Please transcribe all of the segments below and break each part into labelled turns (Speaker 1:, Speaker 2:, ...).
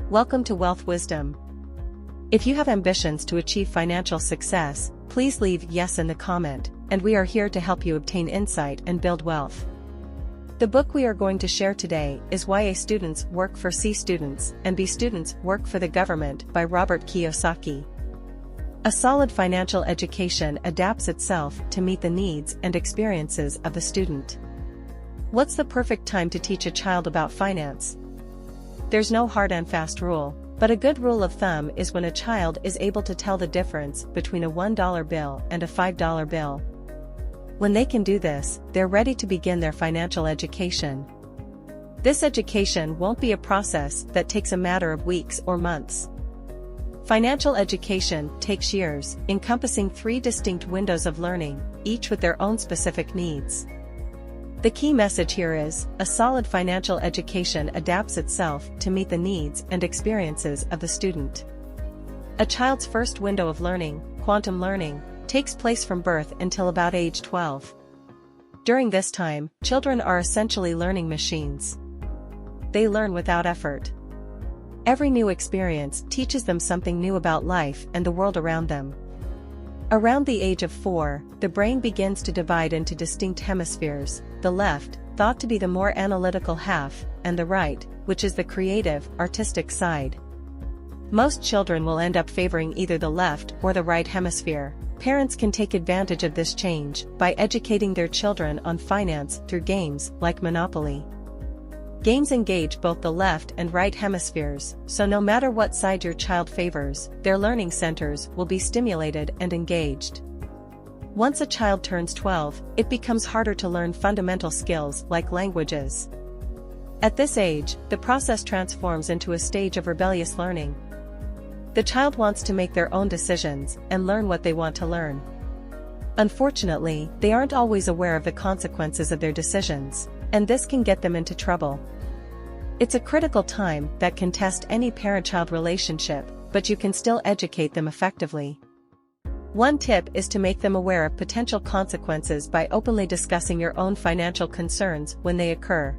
Speaker 1: Welcome to Wealth Wisdom. If you have ambitions to achieve financial success, please leave yes in the comment, and we are here to help you obtain insight and build wealth. The book we are going to share today is Why A Students Work for C Students and B Students Work for the Government by Robert Kiyosaki. A solid financial education adapts itself to meet the needs and experiences of the student. What's the perfect time to teach a child about finance? There's no hard and fast rule, but a good rule of thumb is when a child is able to tell the difference between a $1 bill and a $5 bill. When they can do this, they're ready to begin their financial education. This education won't be a process that takes a matter of weeks or months. Financial education takes years, encompassing 3 distinct windows of learning, each with their own specific needs. The key message here is, a solid financial education adapts itself to meet the needs and experiences of the student. A child's first window of learning, quantum learning, takes place from birth until about age 12. During this time, children are essentially learning machines. They learn without effort. Every new experience teaches them something new about life and the world around them. Around the age of 4, the brain begins to divide into distinct hemispheres, the left, thought to be the more analytical half, and the right, which is the creative, artistic side. Most children will end up favoring either the left or the right hemisphere. Parents can take advantage of this change by educating their children on finance through games like Monopoly. Games engage both the left and right hemispheres, so no matter what side your child favors, their learning centers will be stimulated and engaged. Once a child turns 12, it becomes harder to learn fundamental skills like languages. At this age, the process transforms into a stage of rebellious learning. The child wants to make their own decisions and learn what they want to learn. Unfortunately, they aren't always aware of the consequences of their decisions, and this can get them into trouble. It's a critical time that can test any parent-child relationship, but you can still educate them effectively. One tip is to make them aware of potential consequences by openly discussing your own financial concerns when they occur.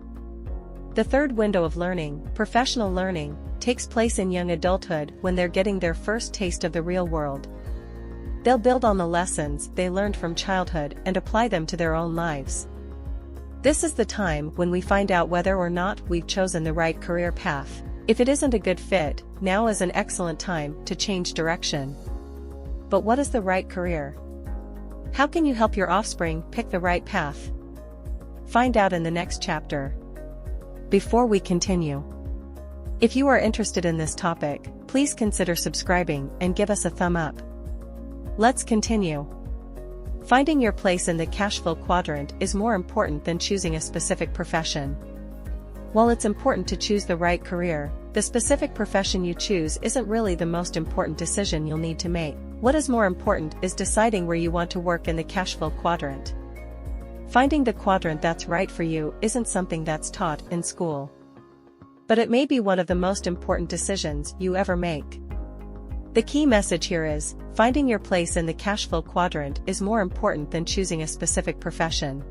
Speaker 1: The third window of learning, professional learning, takes place in young adulthood when they're getting their first taste of the real world. They'll build on the lessons they learned from childhood and apply them to their own lives. This is the time when we find out whether or not we've chosen the right career path. If it isn't a good fit, now is an excellent time to change direction. But what is the right career? How can you help your offspring pick the right path? Find out in the next chapter. Before we continue, if you are interested in this topic, please consider subscribing and give us a thumb up. Let's continue. Finding your place in the cash flow quadrant is more important than choosing a specific profession. While it's important to choose the right career, the specific profession you choose isn't really the most important decision you'll need to make. What is more important is deciding where you want to work in the cash flow quadrant. Finding the quadrant that's right for you isn't something that's taught in school. But it may be one of the most important decisions you ever make. The key message here is, finding your place in the cash flow quadrant is more important than choosing a specific profession.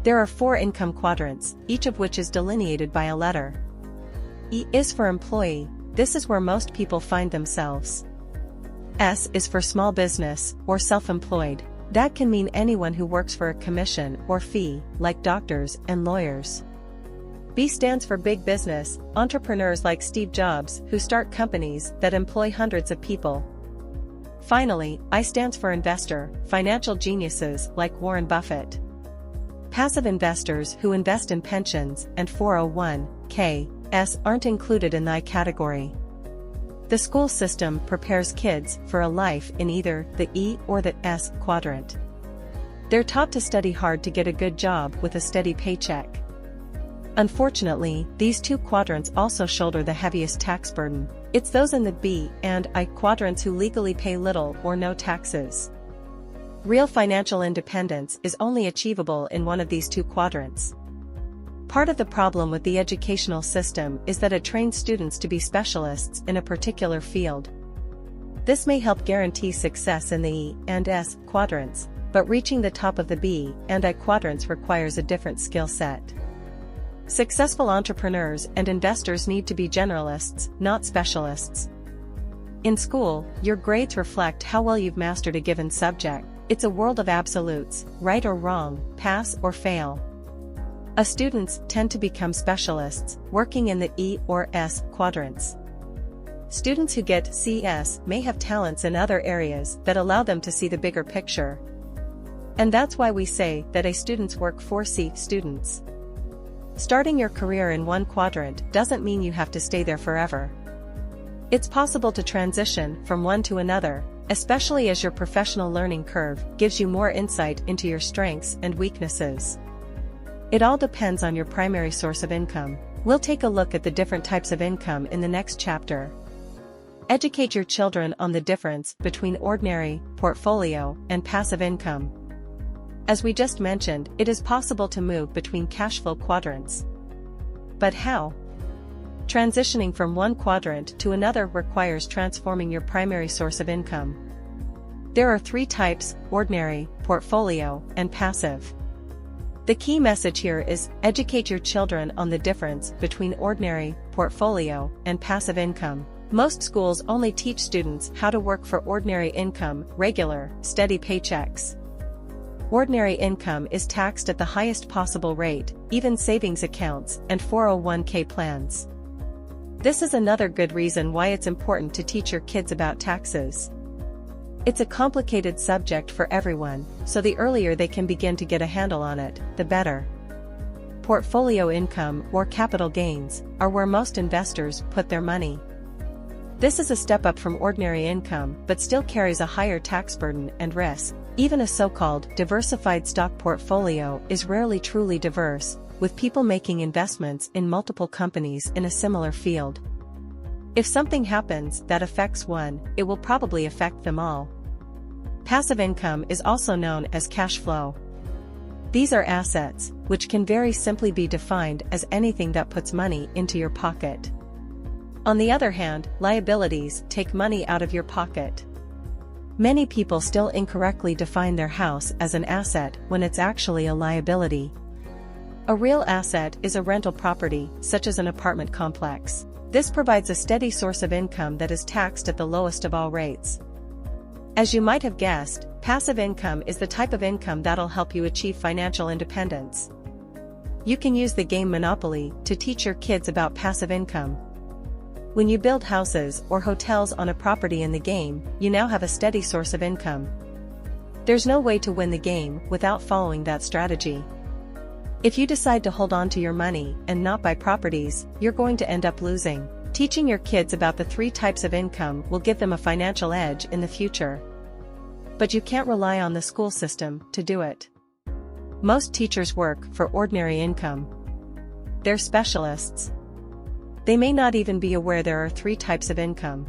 Speaker 1: There are 4 income quadrants, each of which is delineated by a letter. E is for employee. This is where most people find themselves. S is for small business, or self-employed. That can mean anyone who works for a commission or fee, like doctors and lawyers. B stands for big business, entrepreneurs like Steve Jobs who start companies that employ hundreds of people. Finally, I stands for investor, financial geniuses like Warren Buffett. Passive investors who invest in pensions and 401(k)s aren't included in the I category. The school system prepares kids for a life in either the E or the S quadrant. They're taught to study hard to get a good job with a steady paycheck. Unfortunately, these 2 quadrants also shoulder the heaviest tax burden. It's those in the B and I quadrants who legally pay little or no taxes. Real financial independence is only achievable in one of these 2 quadrants. Part of the problem with the educational system is that it trains students to be specialists in a particular field. This may help guarantee success in the E and S quadrants, but reaching the top of the B and I quadrants requires a different skill set. Successful entrepreneurs and investors need to be generalists, not specialists. In school, your grades reflect how well you've mastered a given subject. It's a world of absolutes, right or wrong, pass or fail. Students tend to become specialists, working in the E or S quadrants. Students who get CS may have talents in other areas that allow them to see the bigger picture. And that's why we say that A students work for C students. Starting your career in one quadrant doesn't mean you have to stay there forever. It's possible to transition from one to another, especially as your professional learning curve gives you more insight into your strengths and weaknesses. It all depends on your primary source of income. We'll take a look at the different types of income in the next chapter. Educate your children on the difference between ordinary, portfolio, and passive income. As we just mentioned, it is possible to move between cash flow quadrants. But how? Transitioning from one quadrant to another requires transforming your primary source of income. There are three types: ordinary, portfolio, and passive. The key message here is, educate your children on the difference between ordinary, portfolio, and passive income. Most schools only teach students how to work for ordinary income, regular, steady paychecks. Ordinary income is taxed at the highest possible rate, even savings accounts and 401k plans. This is another good reason why it's important to teach your kids about taxes. It's a complicated subject for everyone, so the earlier they can begin to get a handle on it, the better. Portfolio income, or capital gains, are where most investors put their money. This is a step up from ordinary income but still carries a higher tax burden and risk. Even a so-called diversified stock portfolio is rarely truly diverse, with people making investments in multiple companies in a similar field. If something happens that affects one, it will probably affect them all. Passive income is also known as cash flow. These are assets, which can very simply be defined as anything that puts money into your pocket. On the other hand, liabilities take money out of your pocket. Many people still incorrectly define their house as an asset when it's actually a liability. A real asset is a rental property, such as an apartment complex. This provides a steady source of income that is taxed at the lowest of all rates. As you might have guessed, passive income is the type of income that'll help you achieve financial independence. You can use the game Monopoly to teach your kids about passive income. When you build houses or hotels on a property in the game, you now have a steady source of income. There's no way to win the game without following that strategy. If you decide to hold on to your money and not buy properties, you're going to end up losing. Teaching your kids about the three types of income will give them a financial edge in the future. But you can't rely on the school system to do it. Most teachers work for ordinary income. They're specialists. They may not even be aware there are three types of income.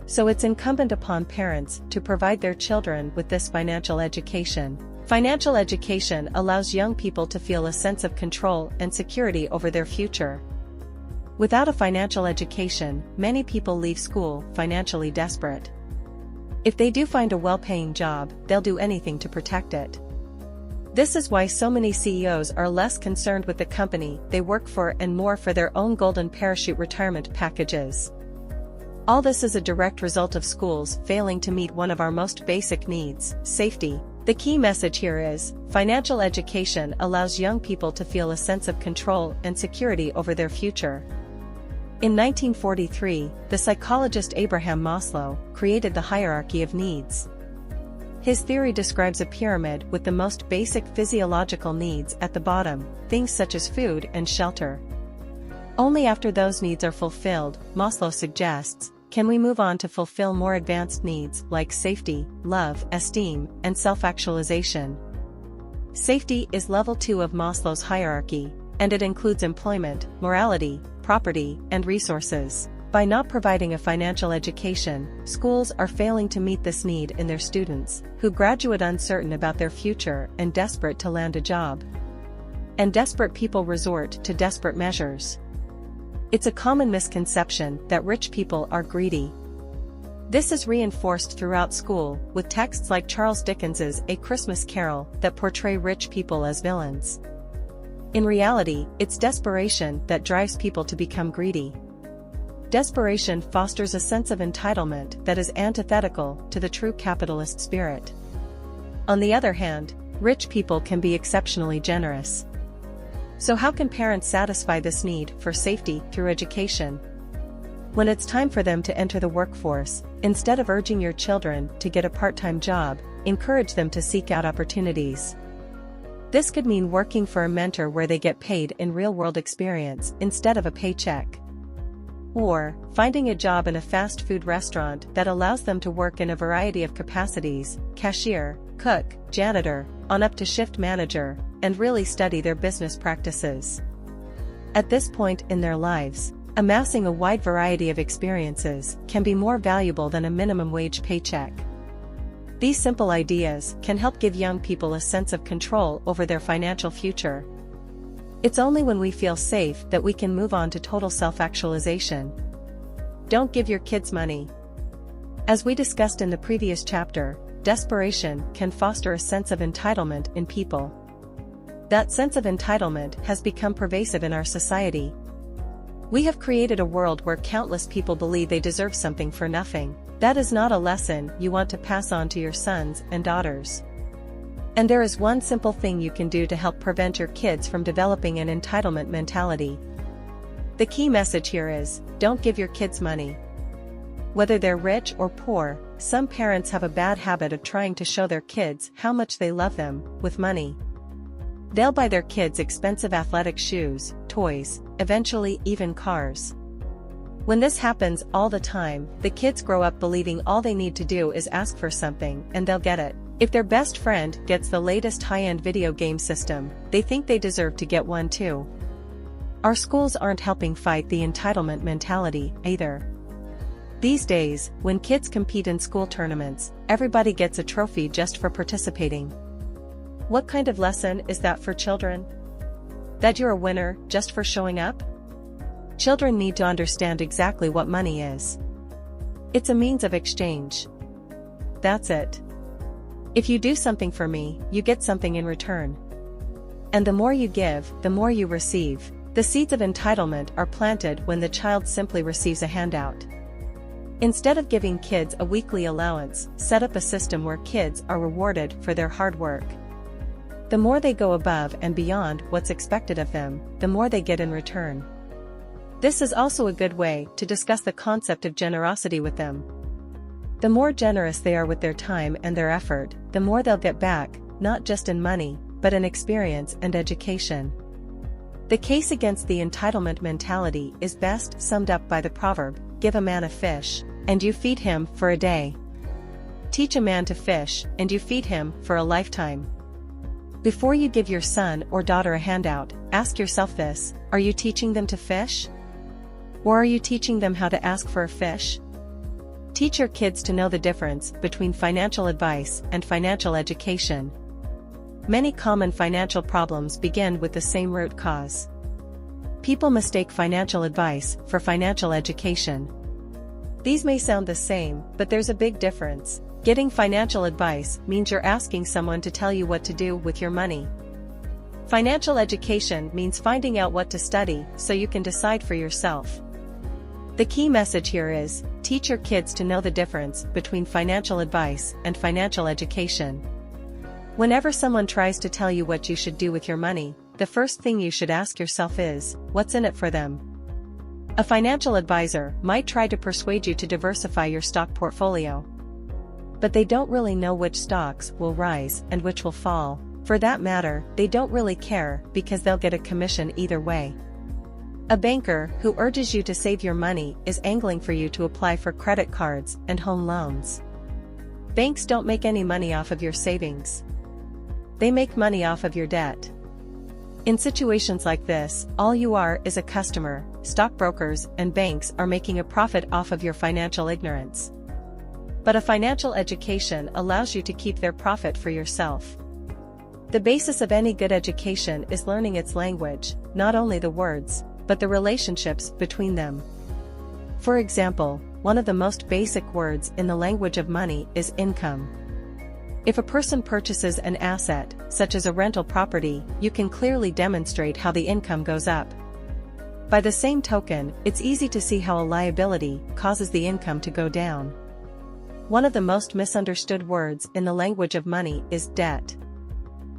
Speaker 1: So it's incumbent upon parents to provide their children with this financial education. Financial education allows young people to feel a sense of control and security over their future. Without a financial education, many people leave school financially desperate. If they do find a well-paying job, they'll do anything to protect it. This is why so many CEOs are less concerned with the company they work for and more for their own golden parachute retirement packages. All this is a direct result of schools failing to meet one of our most basic needs, safety. The key message here is, financial education allows young people to feel a sense of control and security over their future. In 1943, the psychologist Abraham Maslow created the hierarchy of needs. His theory describes a pyramid with the most basic physiological needs at the bottom, things such as food and shelter. Only after those needs are fulfilled, Maslow suggests, can we move on to fulfill more advanced needs like safety, love, esteem, and self-actualization. Safety is level 2 of Maslow's hierarchy, and it includes employment, morality, property, and resources. By not providing a financial education, schools are failing to meet this need in their students, who graduate uncertain about their future and desperate to land a job. And desperate people resort to desperate measures. It's a common misconception that rich people are greedy. This is reinforced throughout school, with texts like Charles Dickens's A Christmas Carol that portray rich people as villains. In reality, it's desperation that drives people to become greedy. Desperation fosters a sense of entitlement that is antithetical to the true capitalist spirit. On the other hand, rich people can be exceptionally generous. So how can parents satisfy this need for safety through education? When it's time for them to enter the workforce, instead of urging your children to get a part-time job, encourage them to seek out opportunities. This could mean working for a mentor where they get paid in real-world experience instead of a paycheck. Or, finding a job in a fast food restaurant that allows them to work in a variety of capacities, cashier, cook, janitor, on up to shift manager, and really study their business practices. At this point in their lives, amassing a wide variety of experiences can be more valuable than a minimum wage paycheck. These simple ideas can help give young people a sense of control over their financial future. It's only when we feel safe that we can move on to total self-actualization. Don't give your kids money. As we discussed in the previous chapter, desperation can foster a sense of entitlement in people. That sense of entitlement has become pervasive in our society. We have created a world where countless people believe they deserve something for nothing. That is not a lesson you want to pass on to your sons and daughters. And there is one simple thing you can do to help prevent your kids from developing an entitlement mentality. The key message here is, don't give your kids money. Whether they're rich or poor, some parents have a bad habit of trying to show their kids how much they love them with money. They'll buy their kids expensive athletic shoes, toys, eventually even cars. When this happens all the time, the kids grow up believing all they need to do is ask for something and they'll get it. If their best friend gets the latest high-end video game system, they think they deserve to get one too. Our schools aren't helping fight the entitlement mentality either. These days, when kids compete in school tournaments, everybody gets a trophy just for participating. What kind of lesson is that for children? That you're a winner just for showing up? Children need to understand exactly what money is. It's a means of exchange. That's it. If you do something for me, you get something in return. And the more you give, the more you receive. The seeds of entitlement are planted when the child simply receives a handout. Instead of giving kids a weekly allowance, set up a system where kids are rewarded for their hard work. The more they go above and beyond what's expected of them, the more they get in return. This is also a good way to discuss the concept of generosity with them. The more generous they are with their time and their effort, the more they'll get back, not just in money, but in experience and education. The case against the entitlement mentality is best summed up by the proverb, "Give a man a fish, and you feed him for a day. Teach a man to fish, and you feed him for a lifetime." Before you give your son or daughter a handout, ask yourself this: are you teaching them to fish? Or are you teaching them how to ask for a fish? Teach your kids to know the difference between financial advice and financial education. Many common financial problems begin with the same root cause. People mistake financial advice for financial education. These may sound the same, but there's a big difference. Getting financial advice means you're asking someone to tell you what to do with your money. Financial education means finding out what to study so you can decide for yourself. The key message here is, teach your kids to know the difference between financial advice and financial education. Whenever someone tries to tell you what you should do with your money, the first thing you should ask yourself is, what's in it for them? A financial advisor might try to persuade you to diversify your stock portfolio. But they don't really know which stocks will rise and which will fall. For that matter, they don't really care because they'll get a commission either way. A banker who urges you to save your money is angling for you to apply for credit cards and home loans. Banks don't make any money off of your savings. They make money off of your debt. In situations like this, all you are is a customer. Stockbrokers and banks are making a profit off of your financial ignorance. But a financial education allows you to keep their profit for yourself. The basis of any good education is learning its language, not only the words, but the relationships between them. For example, one of the most basic words in the language of money is income. If a person purchases an asset, such as a rental property, you can clearly demonstrate how the income goes up. By the same token, it's easy to see how a liability causes the income to go down. One of the most misunderstood words in the language of money is debt.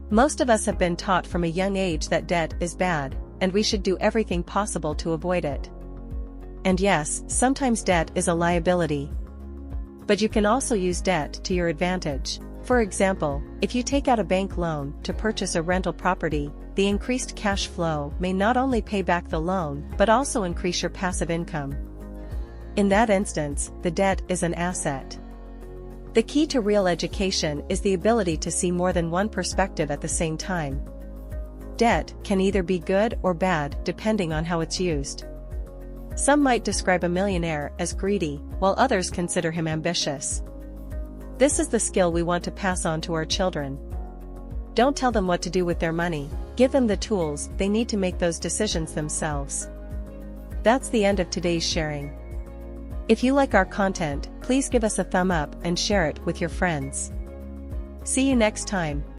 Speaker 1: Most of us have been taught from a young age that debt is bad, and we should do everything possible to avoid it. And yes, sometimes debt is a liability. But you can also use debt to your advantage. For example, if you take out a bank loan to purchase a rental property, the increased cash flow may not only pay back the loan but also increase your passive income. In that instance, the debt is an asset. The key to real education is the ability to see more than one perspective at the same time. Debt can either be good or bad depending on how it's used. Some might describe a millionaire as greedy, while others consider him ambitious. This is the skill we want to pass on to our children. Don't tell them what to do with their money, give them the tools they need to make those decisions themselves. That's the end of today's sharing. If you like our content, please give us a thumb up and share it with your friends. See you next time.